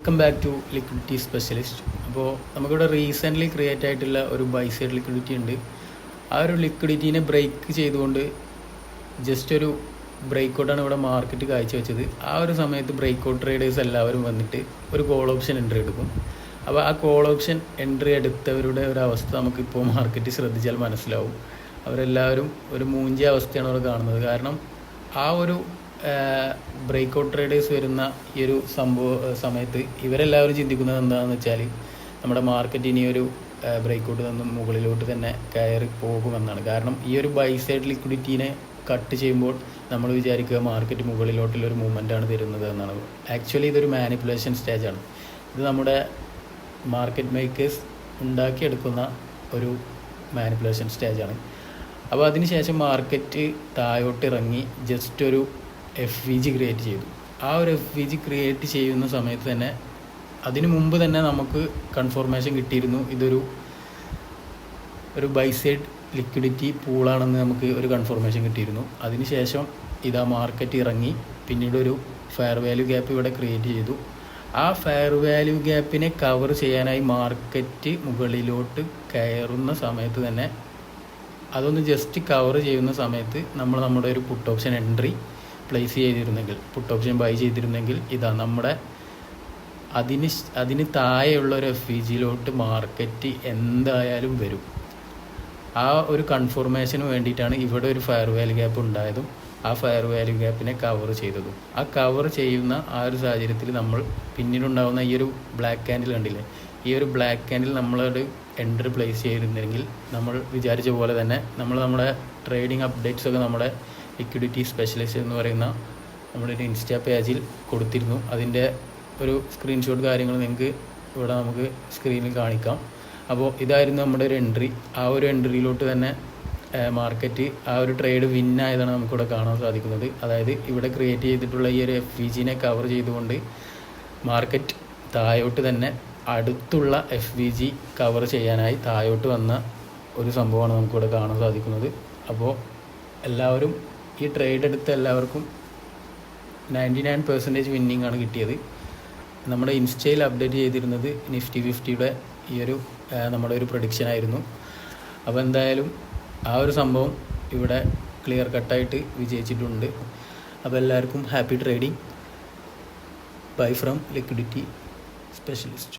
Welcome back to liquidity specialist. അപ്പോൾ നമുക്കിവിടെ recently create ആയിട്ടുള്ള ഒരു ബൈ സൈഡ് ലിക്വിഡിറ്റി ഉണ്ട്. ആ ഒരു ലിക്വിഡിറ്റീനെ ബ്രേക്ക് ചെയ്തുകൊണ്ട് ജസ്റ്റ് ഒരു ബ്രേക്ക് ഔട്ടാണ് ഇവിടെ മാർക്കറ്റ് കാഴ്ചവെച്ചത്. ആ ഒരു സമയത്ത് ബ്രേക്ക് ഔട്ട് ട്രേഡേഴ്സ് എല്ലാവരും വന്നിട്ട് ഒരു കോൾ ഓപ്ഷൻ എൻട്രി എടുക്കും. അപ്പോൾ ആ കോൾ ഓപ്ഷൻ എൻട്രി എടുത്തവരുടെ ഒരു അവസ്ഥ നമുക്കിപ്പോൾ മാർക്കറ്റ് ശ്രദ്ധിച്ചാൽ മനസ്സിലാവും. അവരെല്ലാവരും ഒരു മൂഞ്ചിയ അവസ്ഥയാണ് അവിടെ കാണുന്നത്. കാരണം ആ ഒരു ബ്രേക്ക് ഔട്ട് ട്രേഡേഴ്സ് വരുന്ന ഈ ഒരു സമയത്ത് ഇവരെല്ലാവരും ചിന്തിക്കുന്നത് എന്താണെന്ന് വെച്ചാൽ നമ്മുടെ മാർക്കറ്റ് ഇനി ഒരു ബ്രേക്ക് ഔട്ട് നിന്നും മുകളിലോട്ട് തന്നെ കയറി പോകുമെന്നാണ്. കാരണം ഈ ഒരു ബൈ സൈഡ് ലിക്വിഡിറ്റീനെ കട്ട് ചെയ്യുമ്പോൾ നമ്മൾ വിചാരിക്കുക മാർക്കറ്റ് മുകളിലോട്ടുള്ളൊരു മൂവ്മെൻറ്റാണ് തരുന്നത് എന്നാണ്. ആക്ച്വലി ഇതൊരു മാനിപ്പുലേഷൻ സ്റ്റേജാണ്. ഇത് നമ്മുടെ മാർക്കറ്റ് മേക്കേഴ്സ് ഉണ്ടാക്കിയെടുക്കുന്ന ഒരു മാനിപ്പുലേഷൻ സ്റ്റേജാണ്. അപ്പോൾ അതിനുശേഷം മാർക്കറ്റ് താഴോട്ട് ഇറങ്ങി ജസ്റ്റ് ഒരു FVG ക്രിയേറ്റ് ചെയ്തു. ആ ഒരു FVG ക്രിയേറ്റ് ചെയ്യുന്ന സമയത്ത് തന്നെ അതിനു മുമ്പ് തന്നെ നമുക്ക് കൺഫർമേഷൻ കിട്ടിയിരുന്നു ഇതൊരു ബൈ സൈഡ് ലിക്വിഡിറ്റി പൂളാണെന്ന് നമുക്ക് ഒരു കൺഫർമേഷൻ കിട്ടിയിരുന്നു. അതിനുശേഷം ഇതാ മാർക്കറ്റ് ഇറങ്ങി പിന്നീട് ഒരു ഫെയർ വാല്യൂ ഗ്യാപ്പ് ഇവിടെ ക്രിയേറ്റ് ചെയ്തു. ആ ഫെയർ വാല്യൂ ഗ്യാപ്പിനെ കവർ ചെയ്യാനായി മാർക്കറ്റ് മുകളിലോട്ട് കയറുന്ന സമയത്ത് തന്നെ അതൊന്ന് ജസ്റ്റ് കവർ ചെയ്യുന്ന സമയത്ത് നമ്മുടെ ഒരു പുട്ട് ഓപ്ഷൻ എൻട്രി പ്ലേസ് ചെയ്തിരുന്നെങ്കിൽ, പുട്ട് ഓപ്ഷൻ ബൈ ചെയ്തിരുന്നെങ്കിൽ ഇതാ നമ്മുടെ അതിന് താഴെയുള്ള ഒരു FVGയിലോട്ട് മാർക്കറ്റ് എന്തായാലും വരും. ആ ഒരു കൺഫർമേഷന് വേണ്ടിയിട്ടാണ് ഇവിടെ ഒരു ഫെയർ വാല്യൂ ഗ്യാപ്പ് ഉണ്ടായതും ആ ഫെയർ വാല്യൂ ഗ്യാപ്പിനെ കവർ ചെയ്തതും. ആ കവർ ചെയ്യുന്ന ആ ഒരു സാഹചര്യത്തിൽ നമ്മൾ പിന്നീടുണ്ടാകുന്ന ഈ ഒരു ബ്ലാക്ക് ക്യാൻഡിൽ കണ്ടില്ലേ, ഈ ഒരു ബ്ലാക്ക് ക്യാൻഡിൽ നമ്മളൊരു എൻട്രി പ്ലേസ് ചെയ്തിരുന്നെങ്കിൽ നമ്മൾ വിചാരിച്ച പോലെ തന്നെ നമ്മുടെ ട്രേഡിംഗ് അപ്ഡേറ്റ്സൊക്കെ നമ്മുടെ ലിക്വിഡിറ്റി സ്പെഷ്യലിസ്റ്റ് എന്ന് പറയുന്ന നമ്മുടെ ഒരു ഇൻസ്റ്റാ പേജിൽ കൊടുത്തിരുന്നു. അതിൻ്റെ ഒരു സ്ക്രീൻഷോട്ട് കാര്യങ്ങൾ നിങ്ങൾക്ക് ഇവിടെ നമുക്ക് സ്ക്രീനിൽ കാണിക്കാം. അപ്പോൾ ഇതായിരുന്നു നമ്മുടെ ഒരു എൻട്രി. ആ ഒരു എൻട്രിയിലോട്ട് തന്നെ മാർക്കറ്റ് ആ ഒരു ട്രേഡ് വിന്നായതാണ് നമുക്കിവിടെ കാണാൻ സാധിക്കുന്നത്. അതായത് ഇവിടെ ക്രിയേറ്റ് ചെയ്തിട്ടുള്ള ഈ ഒരു FVGനെ കവർ ചെയ്തുകൊണ്ട് മാർക്കറ്റ് താഴോട്ട് തന്നെ അടുത്തുള്ള FVG കവർ ചെയ്യാനായി താഴോട്ട് വന്ന ഒരു സംഭവമാണ് നമുക്കിവിടെ കാണാൻ സാധിക്കുന്നത്. അപ്പോൾ എല്ലാവരും ഈ ട്രേഡ് എടുത്ത എല്ലാവർക്കും 99% വിന്നിങ് ആണ് കിട്ടിയത്. നമ്മുടെ ഇൻസ്റ്റയിൽ അപ്ഡേറ്റ് ചെയ്തിരുന്നത് നിഫ്റ്റി 50യുടെ ഈ ഒരു നമ്മുടെ ഒരു പ്രൊഡിക്ഷൻ ആയിരുന്നു. അപ്പോൾ എന്തായാലും ആ ഒരു സംഭവം ഇവിടെ ക്ലിയർ കട്ടായിട്ട് വിജയിച്ചിട്ടുണ്ട്. അപ്പോൾ എല്ലാവർക്കും happy trading. Bye from liquidity specialist.